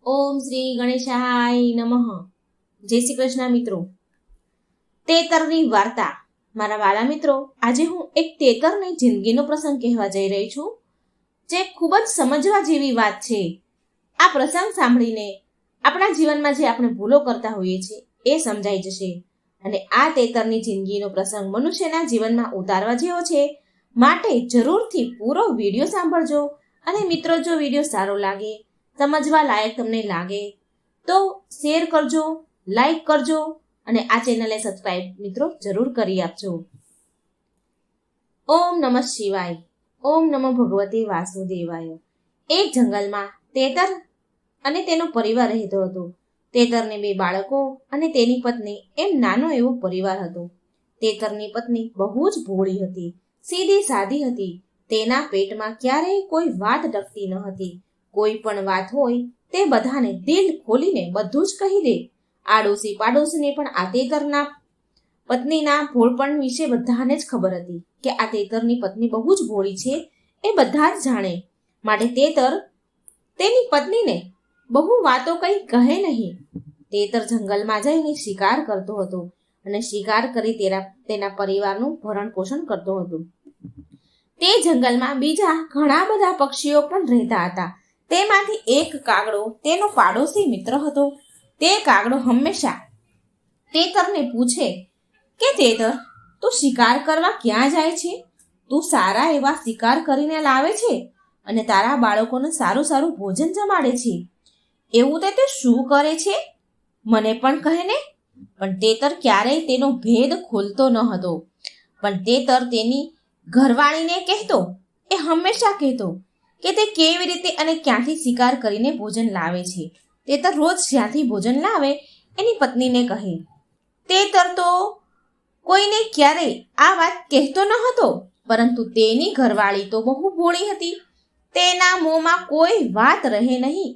ઓમ શ્રી ગણેશાય નમઃ. જય શ્રી કૃષ્ણ મિત્રો. તેતરની વાર્તા. મારા વાલા મિત્રો, આજે હું એક તેતરની જિંદગીનો પ્રસંગ કહેવા જઈ રહી છું, જે ખૂબ જ સમજવા જેવી વાત છે. આ પ્રસંગ સાંભળીને આપણા જીવનમાં જે આપણે ભૂલો કરતા હોઈએ છીએ એ સમજાઈ જશે. અને આ તેતરની જિંદગીનો પ્રસંગ મનુષ્યના જીવનમાં ઉતારવા જેવો છે, માટે જરૂરથી પૂરો વિડીયો સાંભળજો. અને મિત્રો, જો વિડીયો સારો લાગે, સમજવા લાયક તમને લાગે તો શેર કરજો, લાઈક કરજો અને આ ચેનલને સબસ્ક્રાઇબ મિત્રો જરૂર કરી આપજો. ઓમ નમઃ શિવાય. ઓમ નમઃ ભગવતે વાસુદેવાય. એક જંગલમાં તેતર અને તેનો પરિવાર રહેતો હતો. તેતરને 2 બાળકો અને તેની પત્ની એમ નાનો એવો પરિવાર હતો. તેતરની પત્ની બહુ જ ભોળી હતી, સીધી સાદી હતી. તેના પેટમાં ક્યારેય કોઈ વાત ડકતી ન હતી. કોઈ પણ વાત હોય તે બધાને દિલ ખોલીને બધું જ કહી દે. આડોશી પાડોશીને પણ આ તેતરના પત્નીના ભોળપણ વિશે બધાને જ ખબર હતી કે આ તેતરની પત્ની બહુ જ ભોળી છે, એ બધા જ જાણે. માટે તેતર તેની પત્નીને બહુ વાતો કંઈ કહે નહીં. તેતર જંગલમાં જઈને શિકાર કરતો હતો અને શિકાર કરી તેના પરિવારનું ભરણ પોષણ કરતો હતો. તે જંગલમાં બીજા ઘણા બધા પક્ષીઓ પણ રહેતા હતા. તેમાંથી એક કાગડો તેનો પાડોશી મિત્ર હતો. તે કાગડો હંમેશા તેતરને પૂછે કે તેતર, તું શિકાર કરવા ક્યાં જાય છે? તું સારા એવા શિકાર કરીને લાવે છે અને તારા બાળકોને સારું સારું ભોજન જમાડે છે. એવું તે શું કરે છે? મને પણ કહે ને. પણ તેતર ક્યારેય તેનો ભેદ ખોલતો ન હતો. પણ તેતર તેની ઘરવાળીને કહેતો, એ હંમેશા કહેતો કે તે કેવી રીતે અને ક્યાંથી શિકાર કરીને ભોજન લાવે છે. તેતર રોજ જ્યાંથી ભોજન લાવે એની પત્નીને કહે. તેતર તો કોઈને ક્યારેય આ વાત કહેતો ન હતો, પરંતુ તેની ઘરવાળી તો બહુ ભોળી હતી. તેના મોંમાં કોઈ વાત રહે નહીં.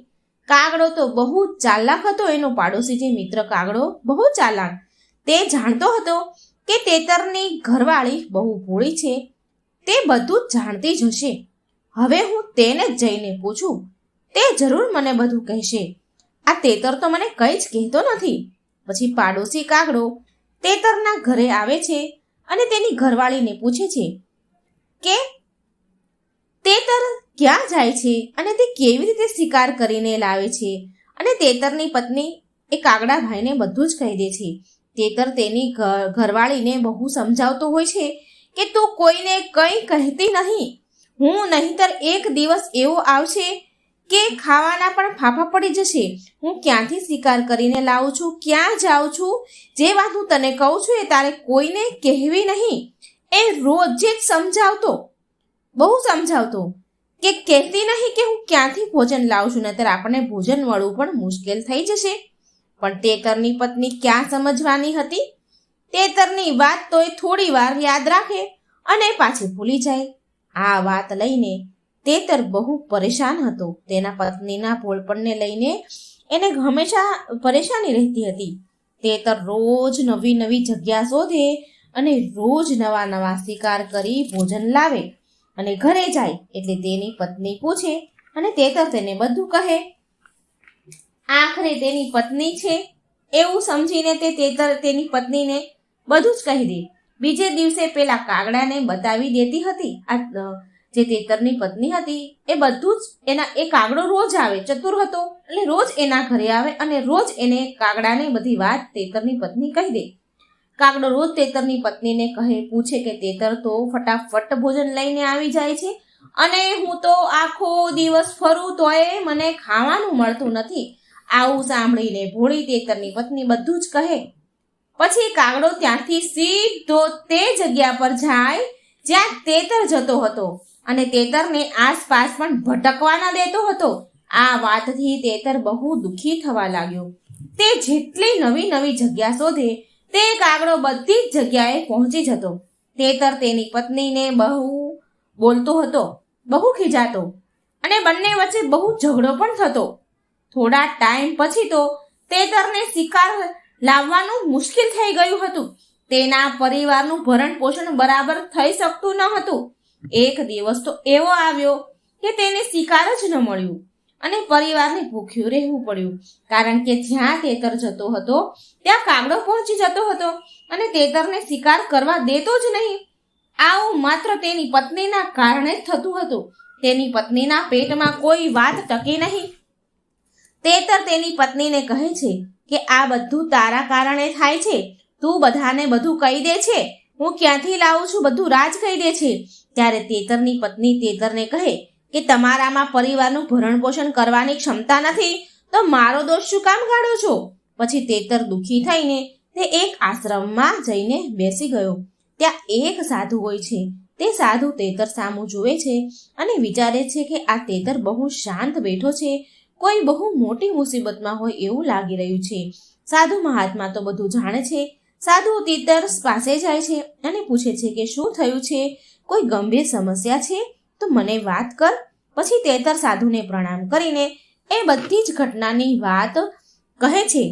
કાગડો તો બહુ ચાલાક હતો. એનો પાડોશી જે મિત્ર કાગડો બહુ ચાલાક. તે જાણતો હતો કે તેતરની ઘરવાળી બહુ ભોળી છે. તે બધું જ જાણતી જ હશે. હવે હું તેને જ જઈને પૂછું, તે જરૂર મને બધું કહેશે. આ તેતર તો મને કંઈ જ કહેતો નથી. પછી પાડોશી કાગડો તેતરના ઘરે આવે છે અને તેની ઘરવાળીને પૂછે છે કે તેતર ક્યાં જાય છે અને તે કેવી રીતે શિકાર કરીને લાવે છે. અને તેતરની પત્ની એ કાગડા ભાઈને બધું જ કહી દે છે. તેતર તેની ઘરવાળીને બહુ સમજાવતો હોય છે કે તું કોઈને કંઈ કહેતી નહીં. હું નહીંતર એક દિવસ એવો આવશે કે ખાવાના પણ ફાફા પડી જશે. હું ક્યાંથી શિકાર કરીને લાવું છું, ક્યાં જાઉં છું, જે વાત હું તને કહું છું એ તારે કોઈને કહેવી નહીં. એ રોજ જ સમજાવતો, બહુ સમજાવતો કે કહેતી નહીં કે હું ક્યાંથી ભોજન લાવું છું, નહીંતર આપણને ભોજન મળવું પણ મુશ્કેલ થઈ જશે. પણ તેતરની પત્ની ક્યાં સમજવાની હતી. તેતરની વાત તો એ થોડી વાર યાદ રાખે અને પાછી ભૂલી જાય. આ વાત લઈને તેતર બહુ પરેશાન હતો. તેના પત્નીના ભોળપણને લઈને એને હંમેશા પરેશાની રહેતી હતી. તેતર રોજ નવી નવી જગ્યા શોધે અને રોજ નવા નવા શિકાર કરી ભોજન લાવે અને ઘરે જાય એટલે તેની પત્ની પૂછે અને તેતર તેને બધું કહે. આખરે તેની પત્ની છે એવું સમજીને તેતર તેની પત્નીને બધું જ કહી દે. બીજે દિવસે પેલા કાગડાને બતાવી દેતી હતી. આ જે તેતરની પત્ની હતી એ બધું જ એ કાગડો રોજ આવે, ચતુર હતો એટલે રોજ એના ઘરે આવે અને રોજ એને કાગડાને બધી વાત તેતરની પત્ની કહી દે. કાગડો રોજ તેતરની પત્નીને પૂછે કે તેતર તો ફટાફટ ભોજન લઈને આવી જાય છે અને હું તો આખો દિવસ ફરું તોય મને ખાવાનું મળતું નથી. આવું સાંભળીને ભોળી તેતરની પત્ની બધું જ કહે. પછી કાગડો ત્યાંથી સીધો તે જગ્યા પર જાય જ્યાં તેતર જતો હતો અને તેતરને આસપાસ પણ ભટકવા ન દેતો હતો. આ વાતથી તેતર બહુ દુઃખી થવા લાગ્યો. તે જેટલી નવી નવી જગ્યા શોધે તે કાગડો બધી જ જગ્યાએ પહોંચી જતો. તેતર તેની પત્નીને બહુ બોલતો હતો, બહુ ખીજાતો અને બંને વચ્ચે બહુ ઝઘડો પણ થતો. થોડા ટાઈમ પછી તો તેતરને શિકાર લાવવાનું મુશ્કેલ થઈ ગયું હતું. તેના પરિવારનું ભરણ પોષણ બરાબર થઈ શકતું ન હતું. એક દિવસ તો એવો આવ્યો કે તેને શિકાર જ ન મળ્યું. અને પરિવારને ભૂખ્યું રહેવું પડ્યું, કારણ કે જ્યાં તેતર જતો હતો ત્યાં કાગડો પહોંચી જતો હતો અને તેતરને શિકાર કરવા દેતો જ નહીં. આવું માત્ર તેની પત્નીના કારણે જ થતું હતું. તેની પત્નીના પેટમાં કોઈ વાત ટકી નહીં. તેતર તેની પત્નીને કહે છે કે આ બધું તારા કારણે થાય છે. તું બધાને બધું કહી દે છે. હું ક્યાંથી લાવું છું બધું રાજ કહી દે છે. ત્યારે તેતરની પત્ની તેતરને કહે કે તમારામાં પરિવારનું ભરણ પોષણ કરવાની ક્ષમતા નથી તો મારો દોષ શું કામ કાઢો છો? પછી તેતર દુઃખી થઈને તે એક આશ્રમમાં જઈને બેસી ગયો. ત્યાં એક સાધુ હોય છે. તે સાધુ તેતર સામું જુએ છે અને વિચારે છે કે આ તેતર બહુ શાંત બેઠો છે, કોઈ બહુ મોટી મુસીબતમાં હોય એવું લાગી રહ્યું છે. સાધુ મહાત્મા તો બધું જાણે છે. સાધુ તેતર પાસે જાય છે અને પૂછે છે કે શું થયું છે, કોઈ ગંભીર સમસ્યા છે તો મને વાત કર. પછી તેતર સાધુને પ્રણામ કરીને એ બધી જ ઘટનાની વાત કહે છે.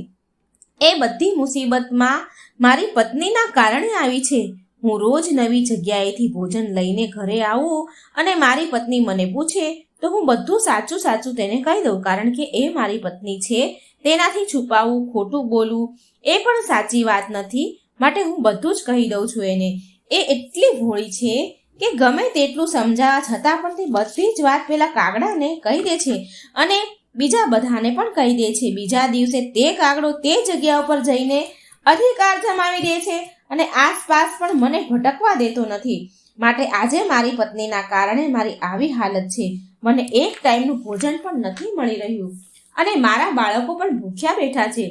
એ બધી મુસીબતમાં મારી પત્નીના કારણે આવી છે. હું રોજ નવી જગ્યાએથી ભોજન લઈને ઘરે આવું અને મારી પત્ની મને પૂછે તો હું બધું સાચું સાચું તેને કહી દઉં, કારણ કે એ મારી પત્ની છે. તેનાથી છુપાવવું, ખોટું બોલવું એ પણ સાચી વાત નથી, માટે હું બધું જ કહી દઉં છું એને. એ એટલી ભોળી છે કે ગમે તેટલું સમજાવવા છતાં પણ તે બધી જ વાત પેલા કાગડાને કહી દે છે અને બીજા બધાને પણ કહી દે છે. બીજા દિવસે તે કાગડો તે જગ્યા ઉપર જઈને અધિકાર જમાવી દે છે અને આસપાસ પણ મને ભટકવા દેતો નથી. માટે આજે મારી પત્નીના કારણે મારી આવી હાલત છે. મને એક ટાઈમનું ભોજન પણ નથી મળી રહ્યું અને મારા બાળકો પણ ભૂખ્યા બેઠા છે.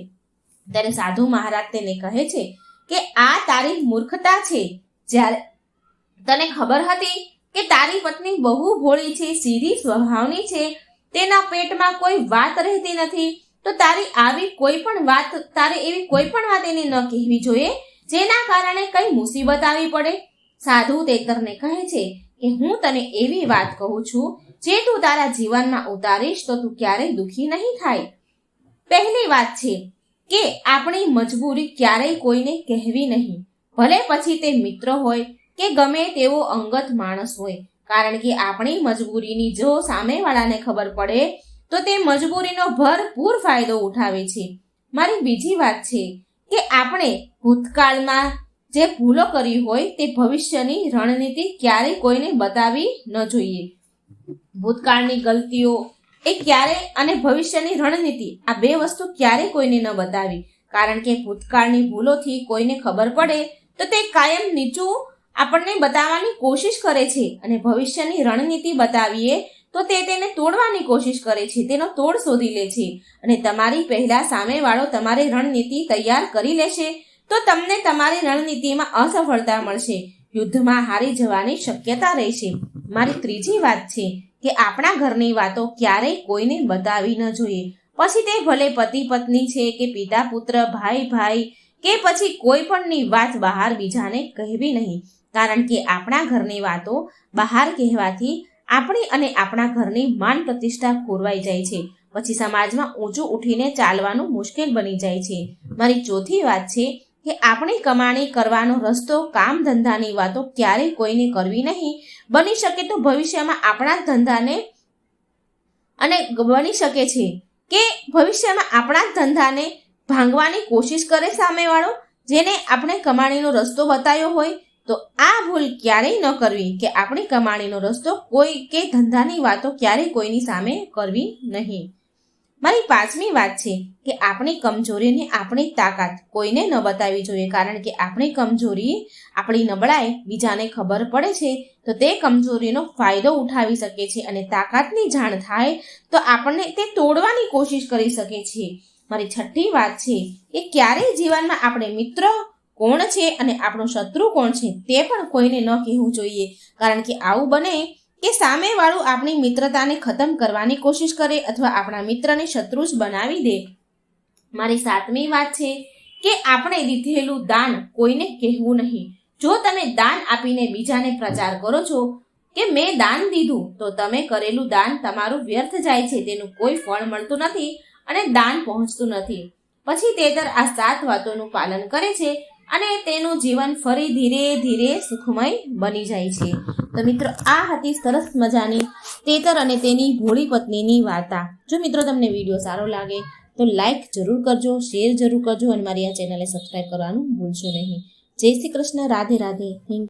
ત્યારે સાધુ મહારાજ તેને કહે છે કે આ તારી મૂર્ખતા છે. જ્યારે તને ખબર હતી કે તારી પત્ની બહુ ભોળી છે, સીધી સ્વભાવની છે, તેના પેટમાં કોઈ વાત રહેતી નથી, તો તારે એવી કોઈ પણ વાત એને ન કહેવી જોઈએ જેના કારણે કઈ મુસીબત આવી પડે. સાધુ તેતરને કહે છે કે હું તને એવી વાત કહું છું જે તું તારા જીવનમાં ઉતારીશ તો તું ક્યારેય દુઃખી નહીં થાય. પહેલી વાત છે કે આપણી મજબૂરી ક્યારેય કોઈને કહેવી નહીં, ભલે પછી તે મિત્ર હોય કે ગમે તેવો અંગત માણસ હોય, કારણ કે આપણી મજબૂરીની જો સામેવાળાને ખબર પડે તો તે મજબૂરીનો ભરપૂર ફાયદો ઉઠાવે છે. મારી બીજી વાત છે કે આપણે ભૂતકાળમાં જે ભૂલો કરી હોય તે ભવિષ્યની રણનીતિ ક્યારેય કોઈને બતાવી ન જોઈએ. ભૂતકાળની ગલતીઓ એ ક્યારેય અને ભવિષ્યની રણનીતિ આ બે વસ્તુ ક્યારેય કોઈને ન બતાવી, કારણ કે ભૂતકાળની ભૂલોથી કોઈને ખબર પડે તો તે કાયમ નીચું આપણને બતાવવાની કોશિશ કરે છે અને ભવિષ્યની રણનીતિ બતાવીએ તો તે તેને તોડવાની કોશિશ કરે છે, તેનો તોડ શોધી લે છે અને તમારી પહેલા સામેવાળો તમારી રણનીતિ તૈયાર કરી લેશે તો તમને તમારી રણનીતિમાં અસફળતા મળશે, યુદ્ધમાં હારી જવાની શક્યતા રહેશે. મારી ત્રીજી વાત છે કે આપણા ઘરની વાતો ક્યારેય કોઈને બતાવી ન જોઈએ. પછી તે ભલે પતિ પત્ની છે કે પિતા પુત્ર, ભાઈ ભાઈ કે પછી કોઈ પણની વાત બહાર બીજાને કહેવી નહીં, કારણ કે આપણા ઘરની વાતો બહાર કહેવાથી આપણી અને આપણા ઘરની માન પ્રતિષ્ઠા ખોરવાઈ જાય છે. પછી સમાજમાં ઊંચું ઉઠીને ચાલવાનું મુશ્કેલ બની જાય છે. મારી ચોથી વાત છે કે આપણી કમાણી કરવાનો રસ્તો કામ ધંધાની વાતો ક્યારેય કોઈને કરવી નહીં. બની શકે તો ભવિષ્યમાં આપણા ધંધાને અને બની શકે છે કે ભવિષ્યમાં આપણા ધંધાને ભાંગવાની કોશિશ કરે સામેવાળો, જેને આપણે કમાણીનો રસ્તો બતાવ્યો હોય. તો આ ભૂલ ક્યારેય ન કરવી કે આપણી કમાણીનો રસ્તો કોઈ કે ધંધાની વાતો ક્યારેય કોઈની સામે કરવી નહીં. મારી પાંચમી વાત છે કે આપણી કમજોરીને આપણી તાકાત કોઈને ન બતાવવી જોઈએ, કારણ કે આપણી કમજોરી, આપણી નબળાઈ બીજાને ખબર પડે છે તો તે કમજોરીનો ફાયદો ઉઠાવી શકે છે અને તાકાતની જાણ થાય તો આપણને તે તોડવાની કોશિશ કરી શકે છે. મારી છઠ્ઠી વાત છે કે ક્યારેય જીવનમાં આપણે મિત્ર કોણ છે અને આપણો શત્રુ કોણ છે તે પણ કોઈને ન કહેવું જોઈએ, કારણ કે આવું બને કે સામેવાળું આપણી મિત્રતાને ખતમ કરવાની કોશિશ કરે અથવા આપણા મિત્રને શત્રુ જ બનાવી દે. મારી સાતમી વાત છે કે આપણે દીધેલું દાન કોઈને કહેવું નહીં. જો તમે દાન આપીને બીજાને પ્રચાર કરો છો કે મેં દાન દીધું તો તમે કરેલું દાન તમારું વ્યર્થ જાય છે, તેનું કોઈ ફળ મળતું નથી અને દાન પહોંચતું નથી. પછી તેતર આ 7 વાતોનું પાલન કરે છે અને તેનું જીવન ફરી ધીરે ધીરે સુખમય બની જાય છે. તો મિત્રો આ હતી સરસ મજાની તેતર અને તેની ભોળી પત્નીની વાર્તા. જો મિત્રો તમને વિડીયો સારો લાગે તો લાઈક જરૂર કરજો, શેર જરૂર કરજો અને મારી આ ચેનલને સબસ્ક્રાઈબ કરવાનું ભૂલશો નહીં. જય શ્રી કૃષ્ણ. રાધે રાધે. થેન્ક